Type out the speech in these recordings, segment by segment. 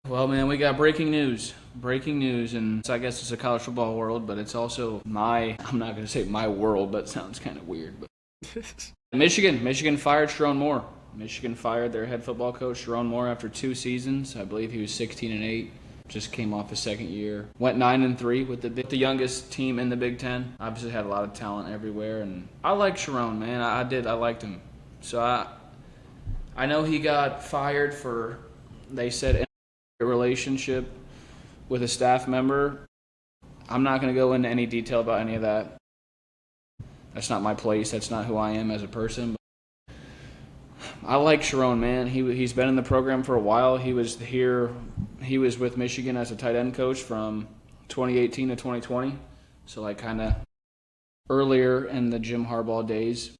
Well, man, we got breaking news. Breaking news, and I guess it's a college football world, but it's also I'm not going to say my world, but it sounds kind of weird. But Michigan fired Sherrone Moore. Michigan fired their head football coach, Sherrone Moore, after 2 seasons. I believe he was 16-8. Just came off his second year. Went 9-3 with the youngest team in the Big Ten. Obviously had a lot of talent everywhere, and I like Sherrone, man. I liked him. So I know he got fired for, they said, a relationship with a staff member. I'm not going to go into any detail about any of that. That's not my place. That's not who I am as a person. But I like Sherrone, man. He's been in the program for a while. He was with Michigan as a tight end coach from 2018 to 2020. So like kind of earlier in the Jim Harbaugh days.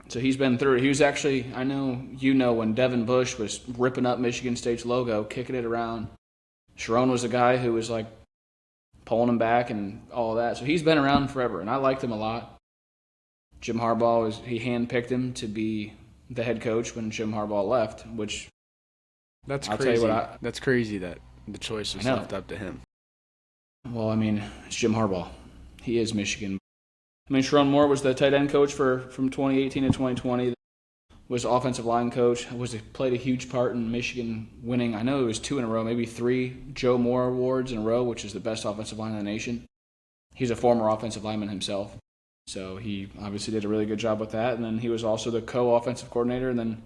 So he's been through it. He was actually, I know when Devin Bush was ripping up Michigan State's logo, kicking it around, Sherrone was the guy who was like pulling him back and all of that. So he's been around forever, and I liked him a lot. Jim Harbaugh, he handpicked him to be the head coach when Jim Harbaugh left, which that's I'll crazy. Tell you what that's crazy that the choice was left up to him. Well, I mean, it's Jim Harbaugh. He is Michigan. I mean, Sherrone Moore was the tight end coach from 2018 to 2020. Was offensive line coach. Played a huge part in Michigan winning. I know it was 2 in a row, maybe 3 Joe Moore awards in a row, which is the best offensive line in the nation. He's a former offensive lineman himself, so he obviously did a really good job with that. And then he was also the co-offensive coordinator, and then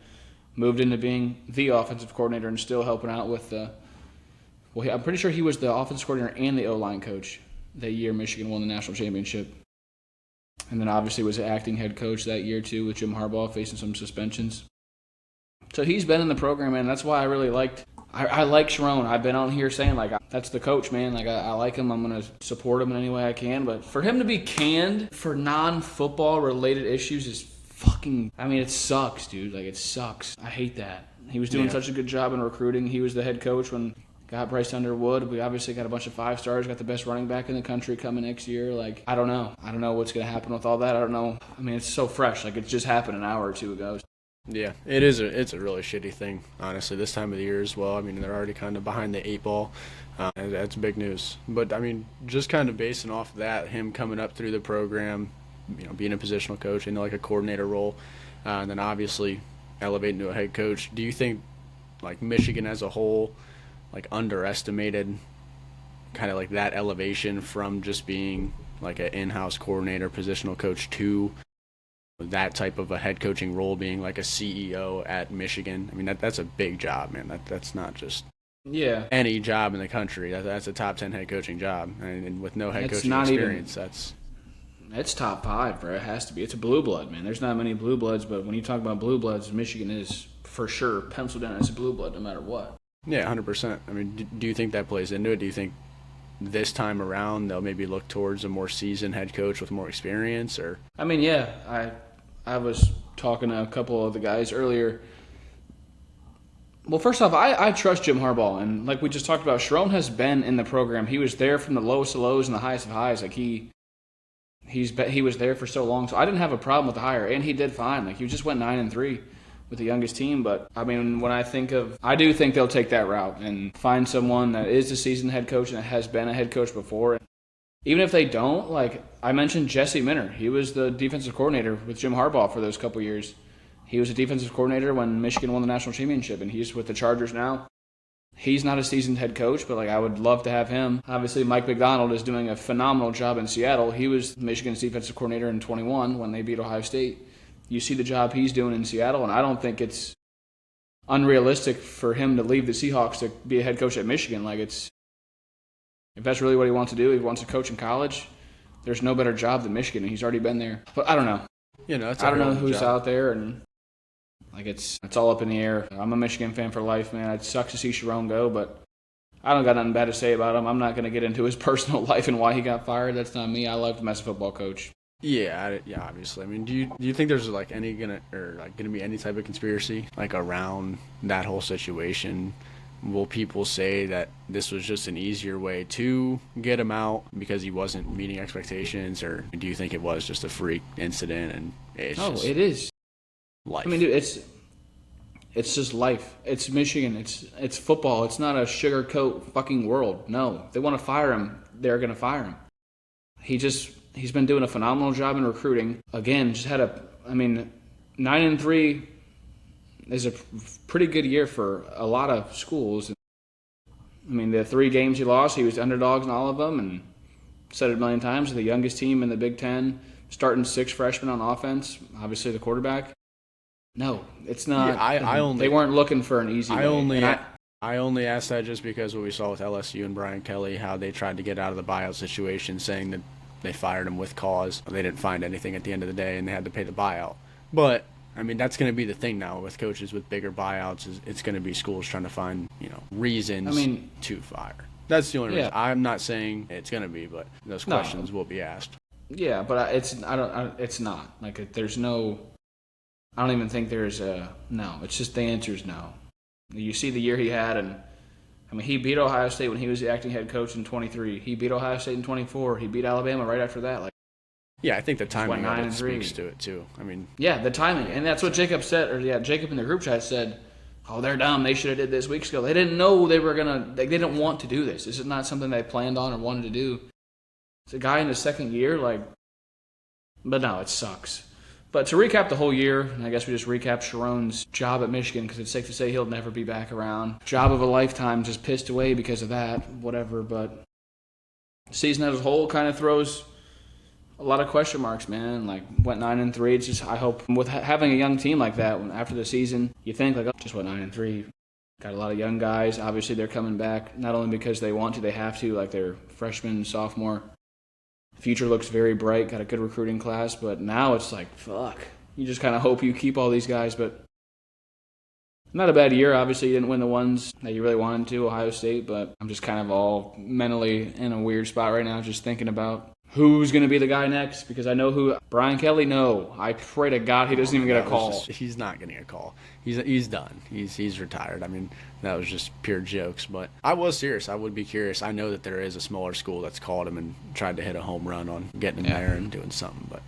moved into being the offensive coordinator and still helping out with the. Well, I'm pretty sure he was the offensive coordinator and the O-line coach that year Michigan won the national championship. And then obviously was the acting head coach that year too with Jim Harbaugh facing some suspensions. So he's been in the program, man. That's why I really liked I like Sherrone. I've been on here saying, like, that's the coach, man. Like, I like him. I'm going to support him in any way I can. But for him to be canned for non-football related issues is fucking, I mean, it sucks, dude. Like, it sucks. I hate that. He was doing such a good job in recruiting. He was the head coach when got Bryce Underwood. We obviously got a bunch of 5 stars, got the best running back in the country coming next year. Like, I don't know. I don't know what's going to happen with all that. I don't know. I mean, it's so fresh. Like, it just happened an hour or 2 ago. Yeah, it's a really shitty thing, honestly, this time of the year as well. I mean, they're already kind of behind the 8 ball. And that's big news. But, I mean, just kind of basing off of that, him coming up through the program, being a positional coach into like a coordinator role, and then obviously elevating to a head coach. Do you think, like, Michigan as a whole, like, underestimated kind of like that elevation from just being like an in-house coordinator, positional coach to that type of a head coaching role, being like a CEO at Michigan? I mean, that's a big job, man. That's not just any job in the country. That's a top 10 head coaching job, and with no head coaching experience, it's top 5, bro. It has to be. It's a blue blood, man. There's not many blue bloods, but when you talk about blue bloods, Michigan is for sure penciled in as a blue blood, no matter what. Yeah, 100%. I mean, do you think that plays into it? Do you think this time around they'll maybe look towards a more seasoned head coach with more experience? Or I mean, yeah, I was talking to a couple of the guys earlier. Well, first off, I trust Jim Harbaugh, and like we just talked about, Sherrone has been in the program. He was there from the lowest of lows and the highest of highs. Like he was there for so long, so I didn't have a problem with the hire, and he did fine. Like he just went 9-3 with the youngest team. But I mean, when I do think they'll take that route and find someone that is a seasoned head coach and has been a head coach before. Even if they don't, like I mentioned, Jesse Minter, he was the defensive coordinator with Jim Harbaugh for those couple years. He was a defensive coordinator when Michigan won the national championship, and he's with the Chargers now. He's not a seasoned head coach, but like I would love to have him. Obviously, Mike McDonald is doing a phenomenal job in Seattle. He was Michigan's defensive coordinator in 21 when they beat Ohio State. You see the job he's doing in Seattle, and I don't think it's unrealistic for him to leave the Seahawks to be a head coach at Michigan. Like if that's really what he wants to do, he wants to coach in college, there's no better job than Michigan, and he's already been there. But I don't know. I don't know who's out there, and like it's all up in the air. I'm a Michigan fan for life, man. It sucks to see Sherrone go, but I don't got nothing bad to say about him. I'm not going to get into his personal life and why he got fired. That's not me. I loved him as a football coach. Yeah, obviously. I mean, do you think there's like gonna be any type of conspiracy like around that whole situation? Will people say that this was just an easier way to get him out because he wasn't meeting expectations, or do you think it was just a freak incident and it is life? I mean, dude, It's just life. It's Michigan. It's football. It's not a sugarcoat fucking world. No, if they want to fire him, they're gonna fire him. He's been doing a phenomenal job in recruiting. Again, just had 9-3 is a pretty good year for a lot of schools. I mean, the 3 games he lost, he was underdogs in all of them, and said it a million times, the youngest team in the Big Ten, starting 6 freshmen on offense, obviously the quarterback. No, it's not. Yeah, they weren't looking for an easy way. I only asked that just because what we saw with LSU and Brian Kelly, how they tried to get out of the buyout situation, saying that they fired him with cause. They didn't find anything at the end of the day, and they had to pay the buyout. But I mean, that's going to be the thing now with coaches with bigger buyouts. Is it's going to be schools trying to find reasons to fire. That's the only reason. I'm not saying it's going to be, but those questions will be asked. Yeah, but it's not like there's no. I don't even think there's a no. It's just the answer is no. You see the year he had, and I mean he beat Ohio State when he was the acting head coach in 23. He beat Ohio State in 24. He beat Alabama right after that. Yeah, I think the timing of it speaks to it too. I mean, yeah, the timing, and that's what Jacob said. Jacob in the group chat said, "Oh, they're dumb. They should have did this weeks ago. They didn't know they were gonna. They didn't want to do this. This is not something they planned on or wanted to do." It's a guy in his second year, but no, it sucks. But to recap the whole year, I guess we just recap Sherrone's job at Michigan because it's safe to say he'll never be back around. Job of a lifetime, just pissed away because of that, whatever. But season as a whole kind of throws a lot of question marks, man. Went 9-3. It's just I hope with having a young team like that after the season, you think just went 9-3. Got a lot of young guys. Obviously, they're coming back not only because they want to, they have to. They're freshmen, sophomore. Future looks very bright, got a good recruiting class, but now it's fuck. You just kind of hope you keep all these guys, but not a bad year. Obviously, you didn't win the ones that you really wanted to, Ohio State, but I'm just kind of all mentally in a weird spot right now, just thinking about who's going to be the guy next, because I know who. Brian Kelly, no. I pray to God he doesn't even get a call. He's not getting a call. He's done. He's retired. I mean, that was just pure jokes. But I was serious. I would be curious. I know that there is a smaller school that's called him and tried to hit a home run on getting in there and doing something. But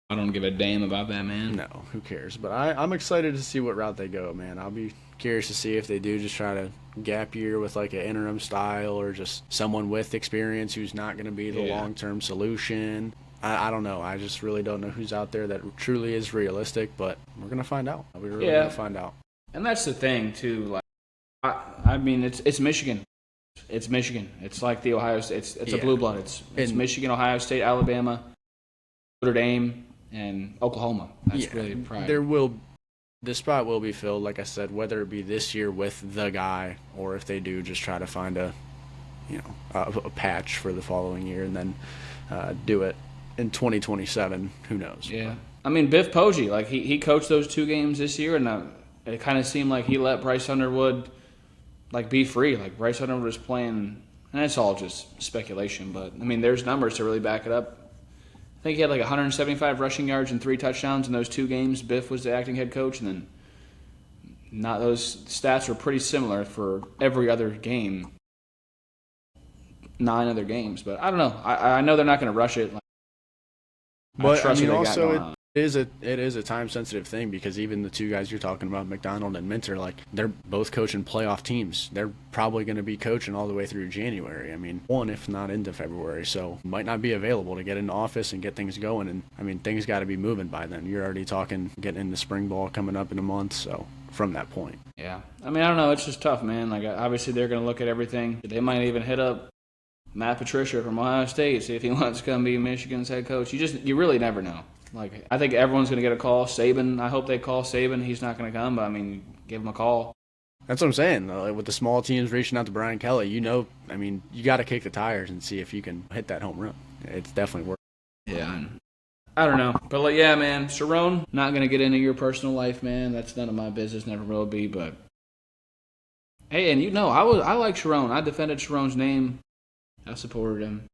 I don't give a damn about that, man. No, who cares? But I'm excited to see what route they go, man. I'll be curious to see if they do just try to gap year with an interim style or just someone with experience who's not going to be the long-term solution. I don't know. I just really don't know who's out there that truly is realistic, but we're going to find out. We're really going to find out. And that's the thing, too. I mean, it's Michigan. It's Michigan. It's like the Ohio State. It's a blue blood. It's Michigan, Ohio State, Alabama, Notre Dame, and Oklahoma. That's really pride. This spot will be filled, like I said, whether it be this year with the guy or if they do just try to find a patch for the following year and then do it in 2027. Who knows? Yeah. I mean, Biff Poggi, he coached those 2 games this year, and it kind of seemed like he let Bryce Underwood be free. Bryce Underwood was playing, and it's all just speculation, but I mean, there's numbers to really back it up. I think he had 175 rushing yards and 3 touchdowns in those 2 games. Biff was the acting head coach, and then those stats were pretty similar for every other game. 9 other games, but I don't know. I know they're not going to rush it. But I mean, also it is a time sensitive thing because even the 2 guys you're talking about, McDonald and Minter, they're both coaching playoff teams. They're probably going to be coaching all the way through January. I mean, one if not into February, so might not be available to get into office and get things going. And I mean, things got to be moving by then. You're already talking getting into spring ball coming up in a month, so from that point. Yeah, I mean, I don't know. It's just tough, man. Obviously they're going to look at everything. They might even hit up Matt Patricia from Ohio State, see if he wants to come be Michigan's head coach. You really never know. I think everyone's going to get a call. Saban, I hope they call Saban. He's not going to come, but I mean, give him a call. That's what I'm saying. With the small teams reaching out to Brian Kelly, you got to kick the tires and see if you can hit that home run. It's definitely worth it. Yeah. I don't know. But, man, Sherrone, not going to get into your personal life, man. That's none of my business, never will be. But, hey, and I like Sherrone. I defended Sherrone's name. I supported him.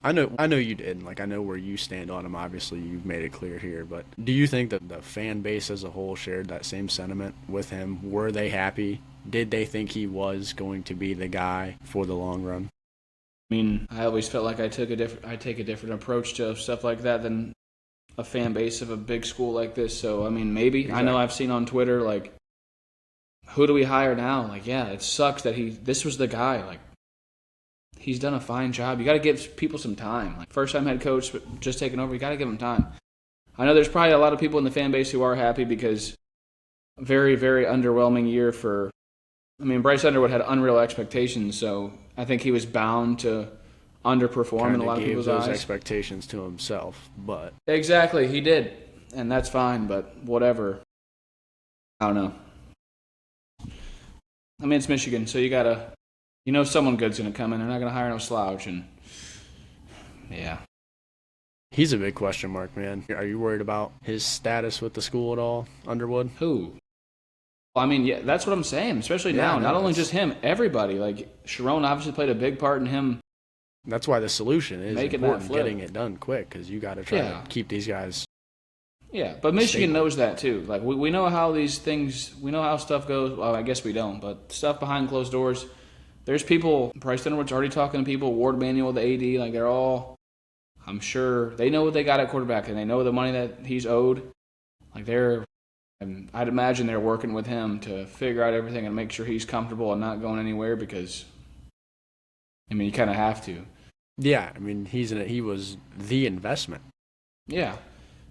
I know you did. I know where you stand on him. Obviously, you've made it clear here. But do you think that the fan base as a whole shared that same sentiment with him? Were they happy? Did they think he was going to be the guy for the long run? I mean, I always felt like I take a different approach to stuff like that than a fan base of a big school like this. So, I mean, maybe. Exactly. I know I've seen on Twitter, who do we hire now? Like, yeah, it sucks that this was the guy. Like, he's done a fine job. You got to give people some time. Like, first-time head coach just taking over, you got to give him time. I know there's probably a lot of people in the fan base who are happy because very, very underwhelming year for. I mean, Bryce Underwood had unreal expectations, so I think he was bound to underperform in a lot of people's eyes. Those expectations to himself, but exactly, he did, and that's fine. But whatever. I don't know. I mean, it's Michigan, so someone good's gonna come in. They're not gonna hire no slouch, and yeah. He's a big question mark, man. Are you worried about his status with the school at all, Underwood? Who? I mean, yeah, that's what I'm saying, especially now. Not only just him, everybody. Like, Sherrone obviously played a big part in him. That's why the solution is important, getting it done quick, because you got to try to keep these guys. Yeah, but Michigan knows that too. Like, we know how these things, we know how stuff goes. Well, I guess we don't, but stuff behind closed doors. There's people, Bryce Underwood's already talking to people, Ward Manuel, the AD, like they're all, I'm sure, they know what they got at quarterback, and they know the money that he's owed. Like, and I'd imagine they're working with him to figure out everything and make sure he's comfortable and not going anywhere because, I mean, you kind of have to. Yeah, I mean, he was the investment. Yeah.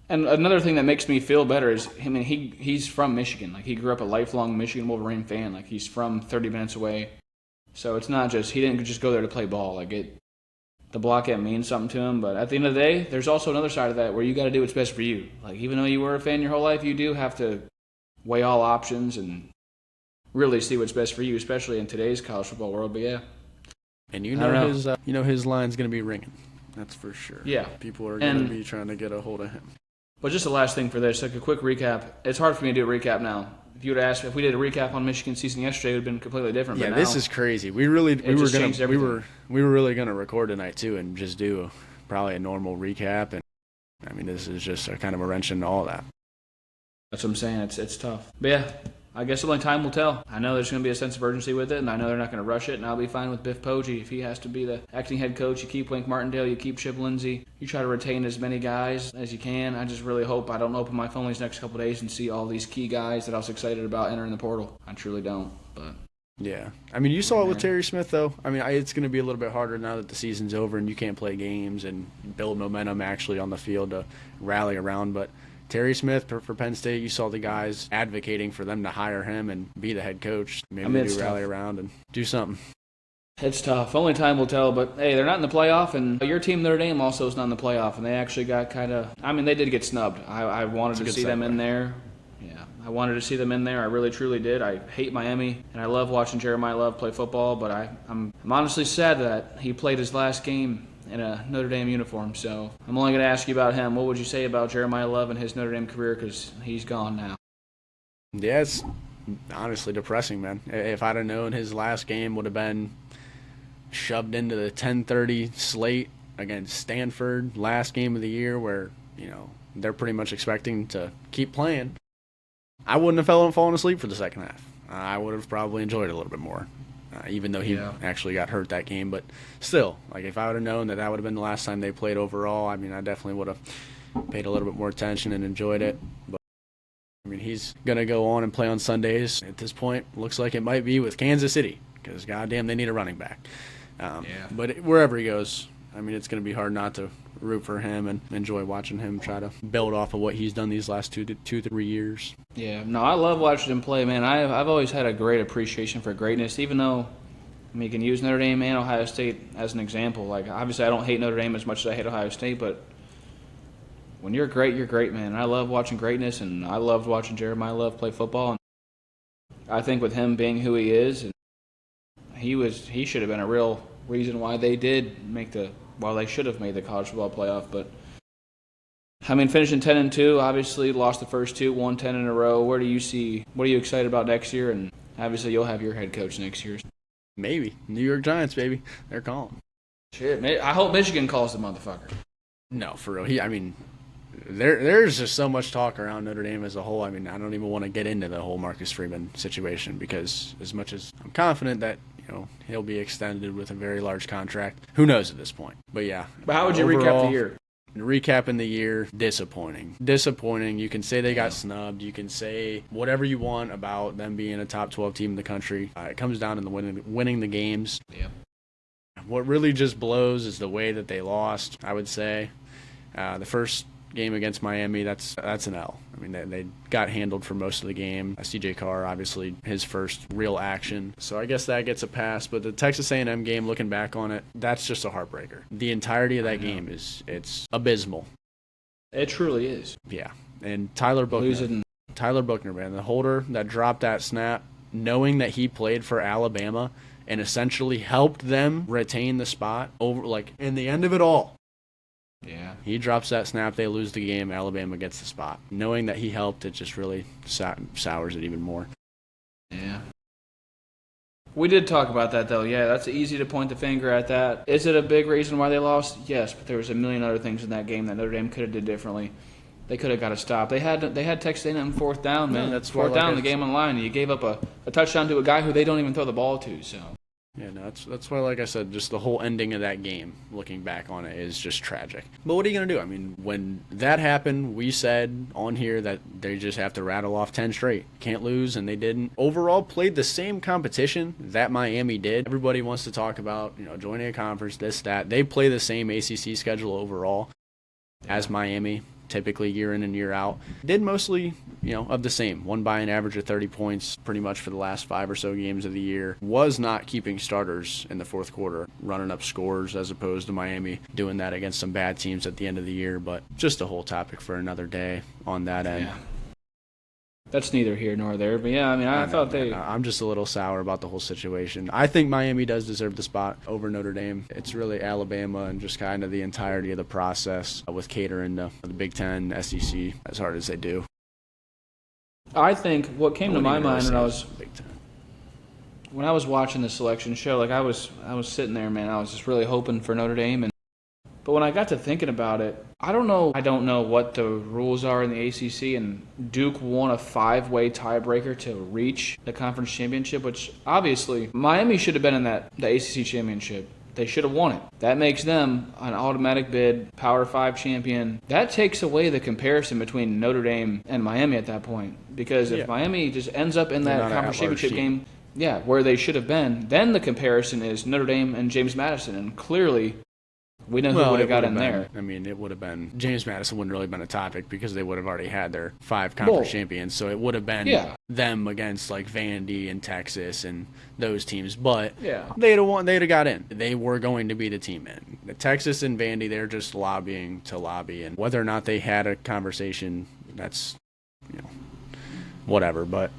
And another thing that makes me feel better is, I mean, he's from Michigan. Like, he grew up a lifelong Michigan Wolverine fan. Like, he's from 30 minutes away. So it's not just, he didn't just go there to play ball. Like, the block end means something to him. But at the end of the day, there's also another side of that where you got to do what's best for you. Like, even though you were a fan your whole life, you do have to weigh all options and really see what's best for you, especially in today's college football world. But yeah. And his line's going to be ringing. That's for sure. Yeah. People are going to be trying to get a hold of him. But just the last thing for this, like a quick recap. It's hard for me to do a recap now. If you would ask if we did a recap on Michigan season yesterday, it would have been completely different. Yeah, but this is crazy. We were really gonna record tonight too and just do probably a normal recap. And I mean, this is just a kind of a wrench into all that. That's what I'm saying. It's tough. But yeah, I guess only time will tell. I know there's going to be a sense of urgency with it, and I know they're not going to rush it, and I'll be fine with Biff Poggi. If he has to be the acting head coach, you keep Wink Martindale, you keep Chip Lindsey. You try to retain as many guys as you can. I just really hope I don't open my phone these next couple of days and see all these key guys that I was excited about entering the portal. I truly don't, but... Yeah. I mean, you saw it with Terry Smith, though. I mean, it's going to be a little bit harder now that the season's over and you can't play games and build momentum actually on the field to rally around, but... Terry Smith for Penn State, you saw the guys advocating for them to hire him and be the head coach. Maybe rally around and do something. It's tough. Only time will tell. But, hey, they're not in the playoff, and your team, Notre Dame, also is not in the playoff. And they actually got kind of – I mean, they did get snubbed. I wanted to see them in there. Yeah, I wanted to see them in there. I really, truly did. I hate Miami, and I love watching Jeremiah Love play football. But I'm honestly sad that he played his last game in a Notre Dame uniform. So I'm only going to ask you about him. What would you say about Jeremiah Love and his Notre Dame career? Because he's gone now. Yeah, it's honestly depressing, man. If I'd have known his last game would have been shoved into the 10:30 slate against Stanford, last game of the year where, they're pretty much expecting to keep playing, I wouldn't have fallen asleep for the second half. I would have probably enjoyed it a little bit more. Even though he actually got hurt that game. But still, like if I would have known that would have been the last time they played overall, I mean, I definitely would have paid a little bit more attention and enjoyed it. But, I mean, he's going to go on and play on Sundays. At this point, looks like it might be with Kansas City because, goddamn, they need a running back. But wherever he goes, I mean, it's going to be hard not to root for him and enjoy watching him try to build off of what he's done these last 2-3 years. Yeah, no, I love watching him play, man. I've always had a great appreciation for greatness, even though, I mean, you can use Notre Dame and Ohio State as an example. Like, obviously, I don't hate Notre Dame as much as I hate Ohio State, but when you're great, man. And I love watching greatness, and I loved watching Jeremiah Love play football. And I think with him being who he is, and he should have been a real reason why they did make they should have made the college football playoff. But I mean, finishing 10-2, obviously lost the first two, won 10 in a row. What are you excited about next year? And obviously you'll have your head coach next year. Maybe. New York Giants, baby. They're calling. Shit, I hope Michigan calls the motherfucker. No, for real. There's just so much talk around Notre Dame as a whole. I mean, I don't even want to get into the whole Marcus Freeman situation because as much as I'm confident that he'll be extended with a very large contract, who knows at this point. But yeah. But how would you recap the year? Recapping the year, disappointing. Disappointing. You can say they got snubbed. You can say whatever you want about them being a top 12 team in the country. It comes down to the winning the games. Yeah. What really just blows is the way that they lost, I would say. The first game against Miami, that's an L. I mean, they got handled for most of the game. C.J. Carr, obviously, his first real action. So I guess that gets a pass. But the Texas A&M game, looking back on it, that's just a heartbreaker. The entirety of that game it's abysmal. It truly is. Yeah. And Tyler Buchner, man, the holder that dropped that snap, knowing that he played for Alabama and essentially helped them retain the spot over, like, in the end of it all. Yeah. He drops that snap, they lose the game, Alabama gets the spot. Knowing that he helped, it just really sours it even more. Yeah. We did talk about that, though. Yeah, that's easy to point the finger at that. Is it a big reason why they lost? Yes, but there was a million other things in that game that Notre Dame could have did differently. They could have got a stop. They had Texas A&M fourth down, man. That's fourth down, the game on the line. You gave up a touchdown to a guy who they don't even throw the ball to. So. Yeah, no, that's why, like I said, just the whole ending of that game, looking back on it, is just tragic. But what are you going to do? I mean, when that happened, we said on here that they just have to rattle off 10 straight. Can't lose, and they didn't. Overall, played the same competition that Miami did. Everybody wants to talk about, joining a conference, this, that. They play the same ACC schedule overall as Miami, typically year in and year out. Did mostly, of the same. Won by an average of 30 points pretty much for the last 5 or so games of the year. Was not keeping starters in the fourth quarter, running up scores, as opposed to Miami doing that against some bad teams at the end of the year. But just a whole topic for another day on that end. Yeah. That's neither here nor there. But, yeah, I mean, I thought they... I'm just a little sour about the whole situation. I think Miami does deserve the spot over Notre Dame. It's really Alabama and just kind of the entirety of the process with catering the Big Ten, SEC, as hard as they do. I think what came to my mind when I was watching the selection show, like I was sitting there, man, I was just really hoping for Notre Dame. But when I got to thinking about it, I don't know what the rules are in the ACC, and Duke won a 5-way tiebreaker to reach the conference championship, which obviously Miami should have been in the ACC championship. They should have won it. That makes them an automatic bid, Power 5 champion. That takes away the comparison between Notre Dame and Miami at that point, because if Miami just ends up in that conference championship game, where they should have been, then the comparison is Notre Dame and James Madison, and clearly we know who would have got in there. I mean, it would have been James Madison wouldn't really have been a topic because they would have already had their 5 conference champions. So it would have been them against like Vandy and Texas and those teams. But they'd have won. They'd have got in. They were going to be the team in. The Texas and Vandy, they're just lobbying to lobby, and whether or not they had a conversation, that's whatever. But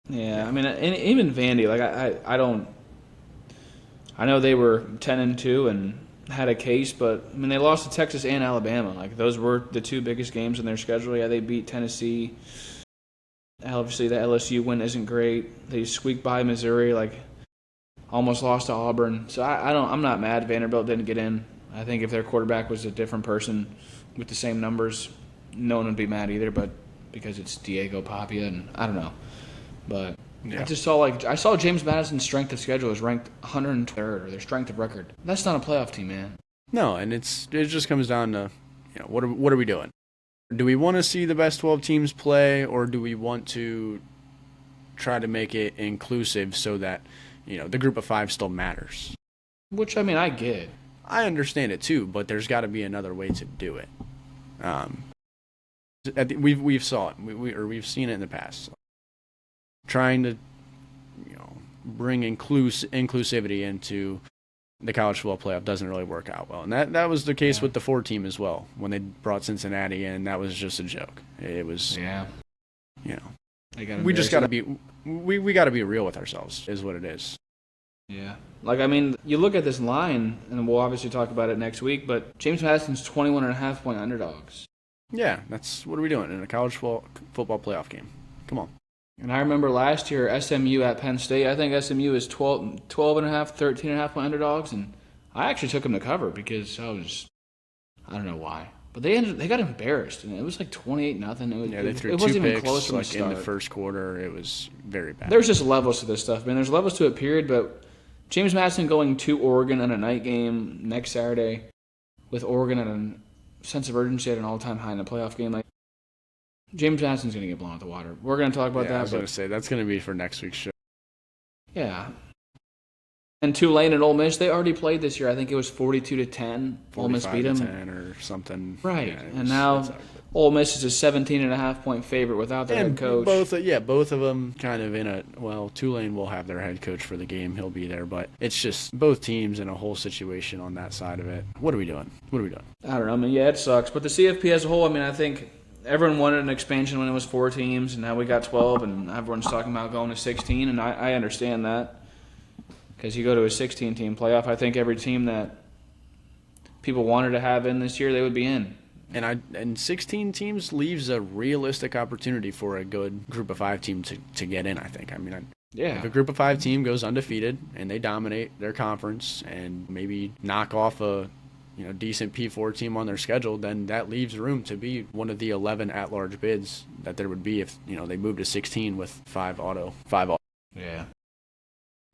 I mean, even Vandy, like I don't. I know they were 10-2 and had a case, but I mean they lost to Texas and Alabama. Like those were the 2 biggest games in their schedule. Yeah, they beat Tennessee. Obviously, the LSU win isn't great. They squeaked by Missouri, like almost lost to Auburn. So I'm not mad Vanderbilt didn't get in. I think if their quarterback was a different person with the same numbers, no one would be mad either. But because it's Diego Papia, and I don't know, but. Yeah. I saw James Madison's strength of schedule is ranked 103rd, or their strength of record. That's not a playoff team, man. No, and it just comes down to, what are we doing? Do we want to see the best 12 teams play, or do we want to try to make it inclusive so that, the group of 5 still matters? Which, I mean, I get. I understand it too, but there's got to be another way to do it. We've saw it, we've seen it in the past. Trying to, bring inclusivity into the college football playoff doesn't really work out well, and that was the case with the 4 team as well. When they brought Cincinnati in, that was just a joke. It was, we just got to be, we got to be real with ourselves, is what it is. Yeah, like I mean, you look at this line, and we'll obviously talk about it next week. But James Madison's 21.5-point underdogs. Yeah, that's what are we doing in a college football playoff game? Come on. And I remember last year, SMU at Penn State, I think SMU is 12.5, 13.5-point underdogs, and I actually took them to cover because I don't know why. But they got embarrassed, and it was like 28-0. They threw it 2 wasn't picks even close from in the first quarter. It was very bad. There's just levels to this stuff, man. There's levels to it, period, but James Madison going to Oregon on a night game next Saturday with Oregon and a sense of urgency at an all-time high in a playoff game. Like James Madison's going to get blown out the water. We're going to talk about that. I was going to say that's going to be for next week's show. Yeah. And Tulane and Ole Miss, they already played this year. I think it was 42-10. Ole Miss beat them 10 or something. Right. Yeah, and now Ole Miss is a 17.5-point favorite without their head coach. Both of them kind of in a, well, Tulane will have their head coach for the game. He'll be there. But it's just both teams in a whole situation on that side of it. What are we doing? I don't know. I mean, yeah, it sucks. But the CFP as a whole, I mean, I think everyone wanted an expansion when it was 4 teams, and now we got 12, and everyone's talking about going to 16, and I understand that. Because you go to a 16-team playoff, I think every team that people wanted to have in this year, they would be in. And 16 teams leaves a realistic opportunity for a good Group of 5 team to get in, I think. I mean, if a Group of 5 team goes undefeated and they dominate their conference and maybe knock off a decent P4 team on their schedule, then that leaves room to be one of the 11 at-large bids that there would be if they moved to 16 with 5 auto. Yeah.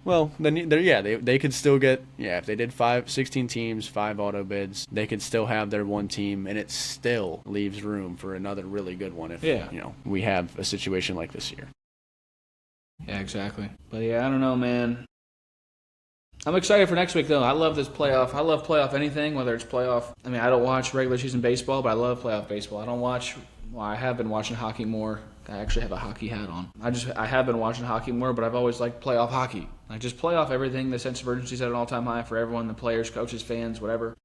Well, then they could still get, if they did 16 teams, 5 auto bids, they could still have their one team, and it still leaves room for another really good one if we have a situation like this year. Yeah, exactly. But yeah, I don't know, man. I'm excited for next week, though. I love this playoff. I love playoff anything, whether it's playoff. I mean, I don't watch regular season baseball, but I love playoff baseball. I have been watching hockey more. I actually have a hockey hat on. I have been watching hockey more, but I've always liked playoff hockey. Like, just playoff everything. The sense of urgency is at an all-time high for everyone, the players, coaches, fans, whatever.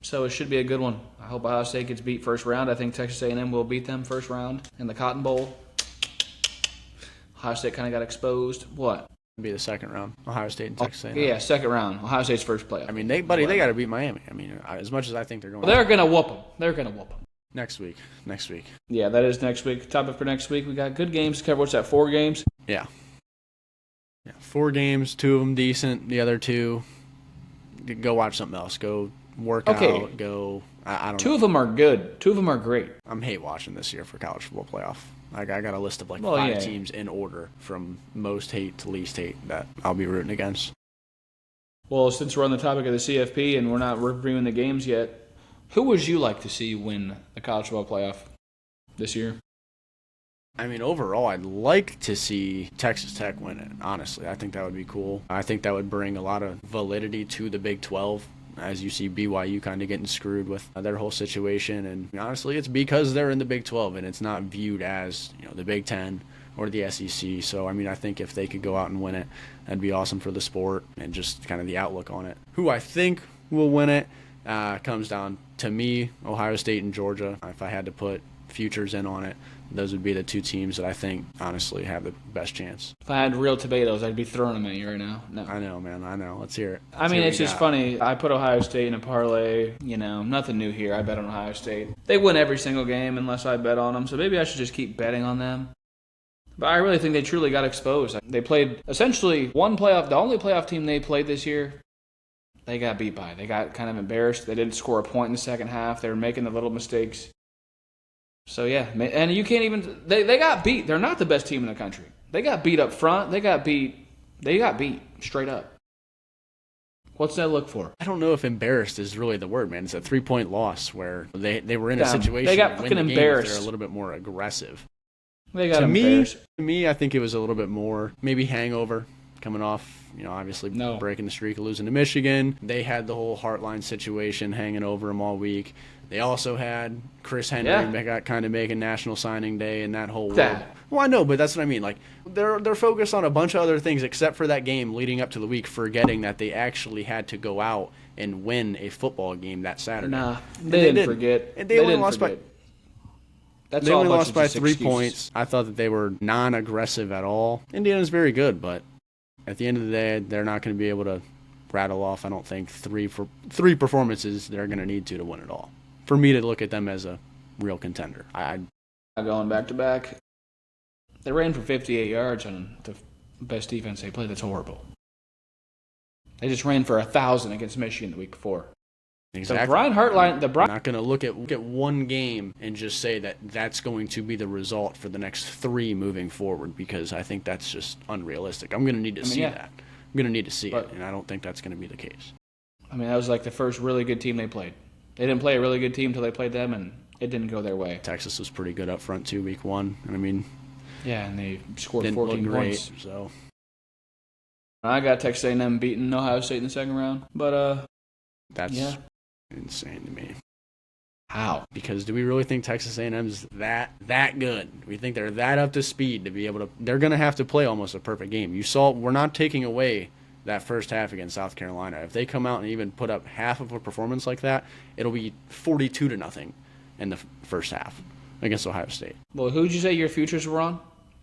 So it should be a good one. I hope Ohio State gets beat first round. I think Texas A&M will beat them first round in the Cotton Bowl. Ohio State kind of got exposed. What? It'll be the second round. Ohio State and Texas A&M. Yeah, second round. Ohio State's first playoff. I mean, they got to beat Miami. I mean, as much as I think they're going. Well, they're going to whoop them. Next week. Yeah, that is next week. Topic for next week. We got good games to cover. What's that, 4 games? Yeah, 4 games, 2 of them decent. The other 2, go watch something else. Go work out. Go, I don't know. 2 of them are good. 2 of them are great. I'm hate watching this year for college football playoff. I got a list of 5 teams in order from most hate to least hate that I'll be rooting against. Well, since we're on the topic of the CFP and we're not reviewing the games yet, who would you like to see win the college football playoff this year? I mean, overall, I'd like to see Texas Tech win it, honestly. I think that would be cool. I think that would bring a lot of validity to the Big 12, as you see BYU kind of getting screwed with their whole situation. And honestly, it's because they're in the Big 12, and it's not viewed as the Big 10 or the SEC. So, I mean, I think if they could go out and win it, that'd be awesome for the sport and just kind of the outlook on it. Who I think will win it comes down to me, Ohio State and Georgia. If I had to put futures in on it, those would be the 2 teams that I think, honestly, have the best chance. If I had real tomatoes, I'd be throwing them at you right now. No. I know, man. I know. Let's hear it. It's just funny. I put Ohio State in a parlay. Nothing new here. I bet on Ohio State. They win every single game unless I bet on them, so maybe I should just keep betting on them. But I really think they truly got exposed. They played essentially the only playoff team they played this year. They got beat by. They got kind of embarrassed. They didn't score a point in the second half. They were making the little mistakes. So, yeah. And you can't even – they got beat. They're not the best team in the country. They got beat up front. They got beat straight up. What's that look for? I don't know if embarrassed is really the word, man. It's a 3-point loss where they were in a situation they got fucking embarrassed. They're a little bit more aggressive. They got embarrassed. To me, I think it was a little bit more maybe hangover coming off, obviously breaking the streak of losing to Michigan. They had the whole Heartline situation hanging over them all week. They also had Chris Henry got kind of making National Signing Day and that whole world. Well, I know, but that's what I mean. Like they're focused on a bunch of other things except for that game leading up to the week, forgetting that they actually had to go out and win a football game that Saturday. Nah, they didn't forget. And they only lost by 3 points. I thought that they were non-aggressive at all. Indiana's very good, but at the end of the day, they're not going to be able to rattle off, I don't think, three performances they're going to need to win it all. For me to look at them as a real contender. Going back to back, they ran for 58 yards on the best defense they played. That's horrible. They just ran for 1,000 against Michigan the week before. Exactly. The Brian Hartline, I'm not going to look at one game and just say that that's going to be the result for the next 3 moving forward, because I think that's just unrealistic. I'm going to need to see that. I'm going to need to see it, and I don't think that's going to be the case. I mean, that was like the first really good team they played. They didn't play a really good team until they played them, and it didn't go their way. Texas was pretty good up front too, week 1. And I mean, Yeah, and they scored didn't 14 look great. points. So I got Texas A&M beating Ohio State in the second round, but that's insane to me. How? Because do we really think Texas A&M's that good? We think they're that up to speed to be able to? They're going to have to play almost a perfect game. You saw we're not taking away that first half against South Carolina. If they come out and even put up half of a performance like that, it'll be 42-0 in the first half against Ohio State. Well, who'd you say your futures were on?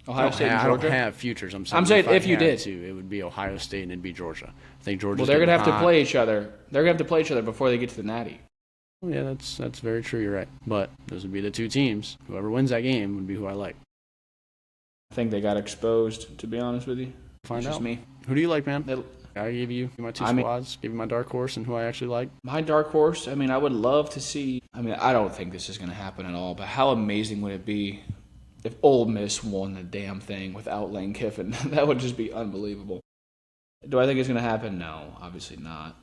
Ohio State and Georgia? I don't have futures. I'm saying if I you had did. to, it would be Ohio State and it'd be Georgia. I think Georgia. Well, they're going to have to play each other. They're going to have to play each other before they get to the Natty. Yeah, that's very true. You're right. But those would be the two teams. Whoever wins that game would be who I like. I think they got exposed, to be honest with you. Find It's out. just me. Who do you like, man? I gave you my two squads, give you my dark horse, and who I actually like. My dark horse, I mean, I would love to see. I mean, I don't think this is going to happen at all, but how amazing would it be if Ole Miss won the damn thing without Lane Kiffin? That would just be unbelievable. Do I think it's going to happen? No, obviously not.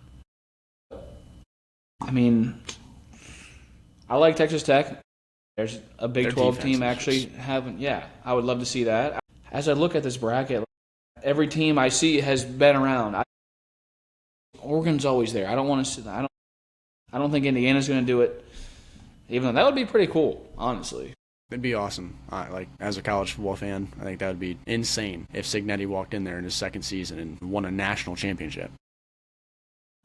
I mean, I like Texas Tech. There's a Big 12 team actually having. Yeah, I would love to see that. As I look at this bracket, every team I see has been around. Oregon's always there. I don't want to see that. I don't think Indiana's going to do it. Even though that would be pretty cool, honestly. It'd be awesome. Like as a college football fan, I think that would be insane if Cignetti walked in there in his second season and won a national championship.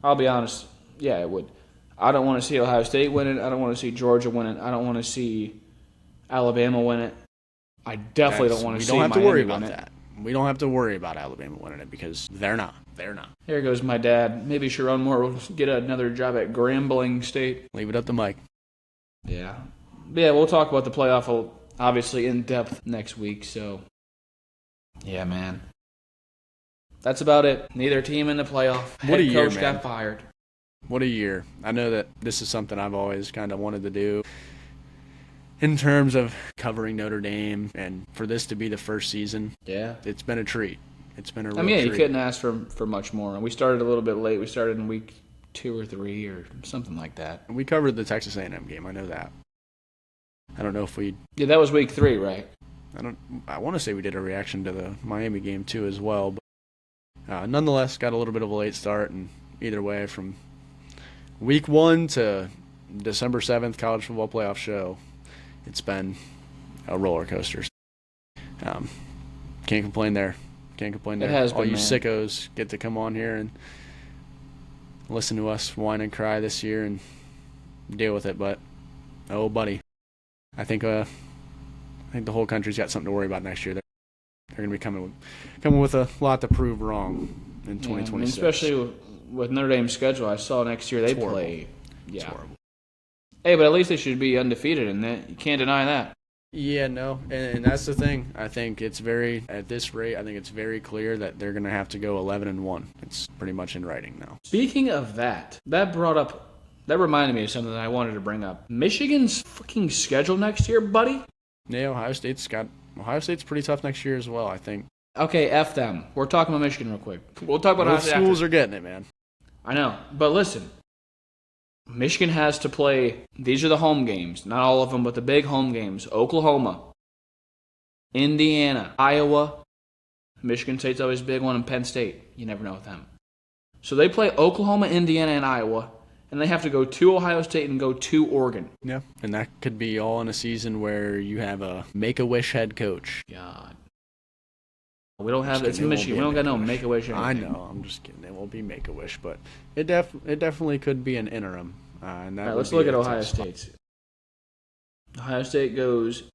I'll be honest. Yeah, it would. I don't want to see Ohio State win it. I don't want to see Georgia win it. I don't want to see Alabama win it. I definitely don't want to see Miami win it. We don't have to worry about that. We don't have to worry about Alabama winning it because they're not. They're not. Here goes my dad. Maybe Sherrone Moore will get another job at Grambling State. Leave it up to Mike. Yeah. But yeah, we'll talk about the playoff obviously in depth next week. So, yeah, man. That's about it. Neither team in the playoff. Head coach got fired. What a year. I know that this is something I've always kind of wanted to do in terms of covering Notre Dame, and for this to be the first season, yeah, it's been a treat. It's been a real treat. You couldn't ask for much more. And we started a little bit late. We started in week 2 or 3 or something like that. And we covered the Texas A&M game. I know that. I don't know if we. Yeah, that was week 3, right? I want to say we did a reaction to the Miami game too as well, but nonetheless, got a little bit of a late start, and either way, from week 1 to December 7th, college football playoff show. It's been a roller coaster. Can't complain there. Can't complain there. It has been, all you man. sickos get to come on here and listen to us whine and cry this year and deal with it. But, oh, buddy, I think the whole country's got something to worry about next year. They're going to be coming with a lot to prove wrong in 2026. I mean, especially with Notre Dame's schedule. I saw next year they play. Yeah. It's horrible. Hey, but at least they should be undefeated, and that you can't deny that. Yeah, no, and that's the thing. I think it's at this rate, I think it's very clear that they're going to have to go 11-1. It's pretty much in writing now. Speaking of that reminded me of something that I wanted to bring up. Michigan's fucking schedule next year, buddy. Yeah, Ohio State's pretty tough next year as well, I think. Okay, F them. We're talking about Michigan real quick. We'll talk about Both schools are getting it, man. I know, but listen. Michigan has to play, these are the home games, not all of them, but the big home games. Oklahoma, Indiana, Iowa, Michigan State's always a big one, and Penn State. You never know with them. So they play Oklahoma, Indiana, and Iowa, and they have to go to Ohio State and go to Oregon. Yeah, and that could be all in a season where you have a Make-A-Wish head coach. God. We don't have it's Michigan. We don't got no Make-A-Wish. I know. I'm just kidding. It won't be Make-A-Wish, but it definitely could be an interim. And that all right, let's look at Ohio State. Ohio State goes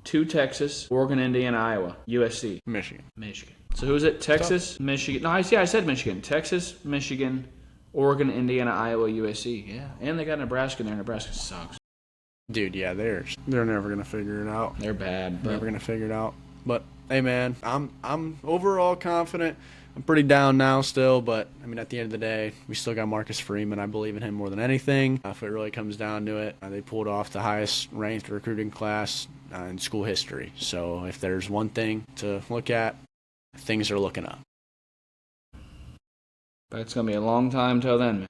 to Texas, Oregon, Indiana, Iowa, USC, Michigan. So who is it? Texas, Michigan. No, I said Michigan. Texas, Michigan, Oregon, Indiana, Iowa, USC. Yeah, and they got Nebraska in there. Nebraska sucks. Dude, yeah, they're never gonna figure it out. They're bad. Never gonna figure it out. But hey, man, I'm overall confident. I'm pretty down now still, but I mean, at the end of the day, we still got Marcus Freeman. I believe in him more than anything. If it really comes down to it, they pulled off the highest ranked recruiting class in school history. So if there's one thing to look at, things are looking up. But it's gonna be a long time till then, man.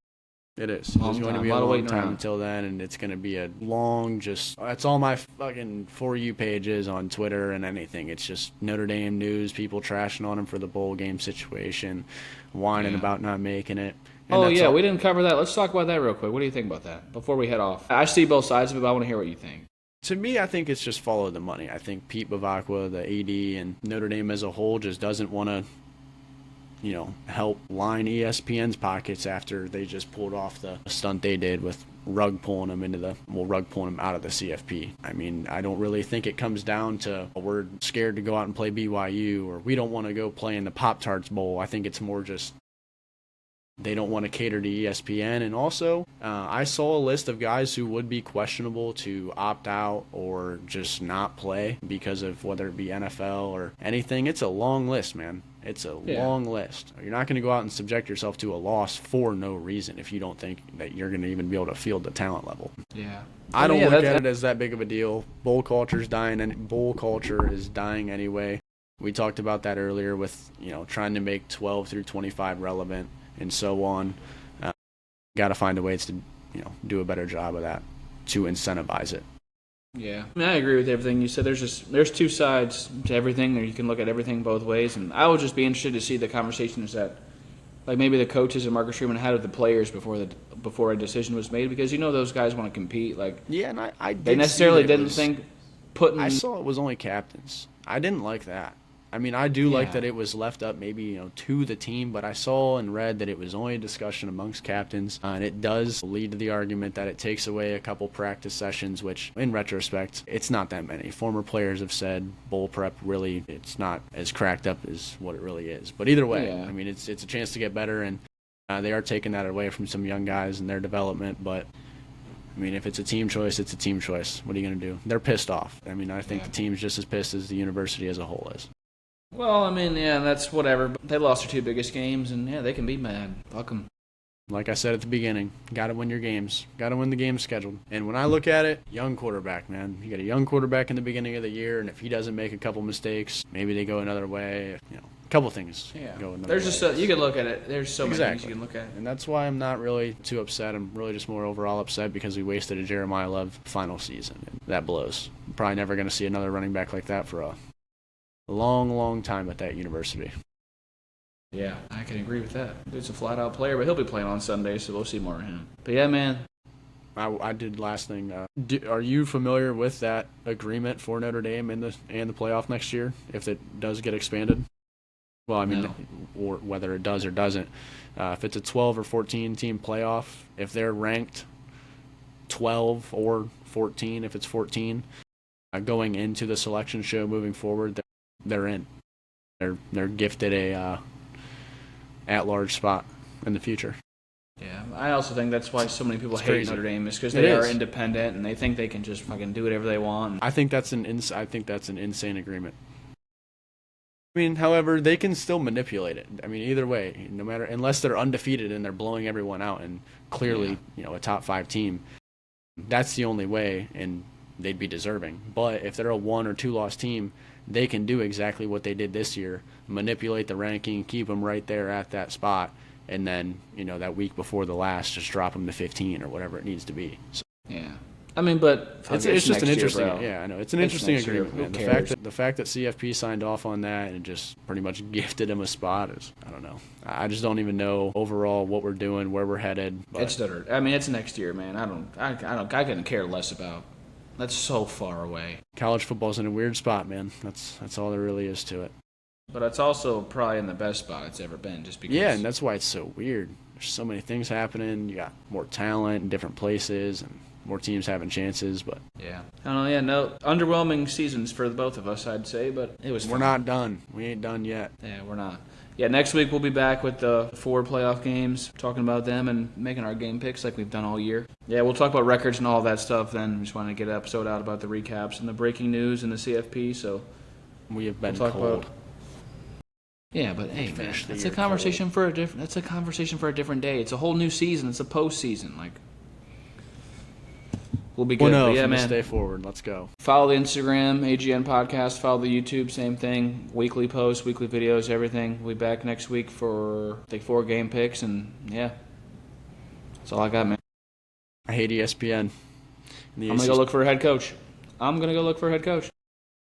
It is. Long It's going to time. be A a lot of long waiting time around. until then, and it's going to be a long that's all my fucking For You pages on Twitter and anything. It's just Notre Dame news, people trashing on them for the bowl game situation, whining Yeah. about not making it. And Oh, that's yeah, all. we didn't cover that. Let's talk about that real quick. What do you think about that before we head off? I see both sides of it, but I want to hear what you think. To me, I think it's just follow the money. I think Pete Bavacqua, the AD, and Notre Dame as a whole just doesn't want to help line ESPN's pockets after they just pulled off the stunt they did with rug pulling them out of the CFP. I mean, I don't really think it comes down to we're scared to go out and play BYU or we don't want to go play in the Pop-Tarts Bowl. I think it's more just they don't want to cater to ESPN. And also, I saw a list of guys who would be questionable to opt out or just not play because of whether it be NFL or anything. It's a long list, man. It's a long list. You're not going to go out and subject yourself to a loss for no reason if you don't think that you're going to even be able to field the talent level. Yeah. I don't look at it as that big of a deal. Bowl culture is dying, and bowl culture is dying anyway. We talked about that earlier with trying to make 12 through 25 relevant and so on. Got to find a ways to do a better job of that to incentivize it. Yeah, I mean, I agree with everything you said. There's two sides to everything, or you can look at everything both ways. And I would just be interested to see the conversations that, like maybe the coaches and Marcus Freeman had with the players before a decision was made, because those guys want to compete. Like and I they necessarily didn't think putting. I saw it was only captains. I didn't like that. I mean, I do like that it was left up maybe to the team, but I saw and read that it was only a discussion amongst captains, and it does lead to the argument that it takes away a couple practice sessions, which in retrospect, it's not that many. Former players have said bowl prep really, it's not as cracked up as what it really is. But either way, I mean, it's a chance to get better, and they are taking that away from some young guys and their development, but I mean, if it's a team choice, it's a team choice. What are you going to do? They're pissed off. I mean, I think the team's just as pissed as the university as a whole is. Well, I mean, that's whatever. But they lost their two biggest games, and they can be mad. Fuck them. Like I said at the beginning, got to win your games. Got to win the games scheduled. And when I look at it, young quarterback, man. You got a young quarterback in the beginning of the year, and if he doesn't make a couple mistakes, maybe they go another way. A couple things go another way. You can look at it. There's so many things you can look at. And that's why I'm not really too upset. I'm really just more overall upset because we wasted a Jeremiah Love final season. And that blows. I'm probably never going to see another running back like that for a long time at that university. Yeah, I can agree with that. Dude's a flat-out player, but he'll be playing on Sunday, so we'll see more of him. But yeah, man. I did last thing. Are you familiar with that agreement for Notre Dame and the playoff next year if it does get expanded? Well, I mean, or whether it does or doesn't. If it's a 12 or 14 team playoff, if they're ranked 12 or 14, if it's 14, going into the selection show moving forward, they're in. They're gifted a at-large spot in the future. Yeah, I also think that's why so many people hate Notre Dame is because they are independent and they think they can just fucking do whatever they want. I think that's an insane agreement. I mean, however, they can still manipulate it. I mean, either way, no matter unless they're undefeated and they're blowing everyone out and clearly, a top 5 team, that's the only way, and they'd be deserving. But if they're a 1 or 2 loss team, they can do exactly what they did this year, manipulate the ranking, keep them right there at that spot, and then, that week before the last, just drop them to 15 or whatever it needs to be. So, yeah. I mean, but it's just an interesting. Year, I know it's an interesting agreement, man. The fact that CFP signed off on that and just pretty much gifted him a spot is, I don't know. I just don't even know overall what we're doing, where we're headed. But it's next year, man. I couldn't care less about. That's so far away. College football's in a weird spot, man. That's all there really is to it. But it's also probably in the best spot it's ever been, just because. Yeah, and that's why it's so weird. There's so many things happening. You got more talent in different places and more teams having chances, but yeah, I don't know. Yeah, no underwhelming seasons for both of us, I'd say, but it was. We're not done. We ain't done yet. Yeah, we're not. Yeah, next week we'll be back with the 4 playoff games, talking about them and making our game picks like we've done all year. Yeah, we'll talk about records and all of that stuff then. We just want to get an episode out about the recaps and the breaking news and the CFP, so we have been cold. Yeah, but hey, man, that's a conversation for a different. That's a conversation for a different day. It's a whole new season. It's a postseason. Like, we'll be good. No, yeah, man. Stay forward. Let's go. Follow the Instagram, AGN Podcast. Follow the YouTube, same thing. Weekly posts, weekly videos, everything. We'll be back next week for 4 game picks, and yeah. That's all I got, man. I hate ESPN. I'm gonna go look for a head coach.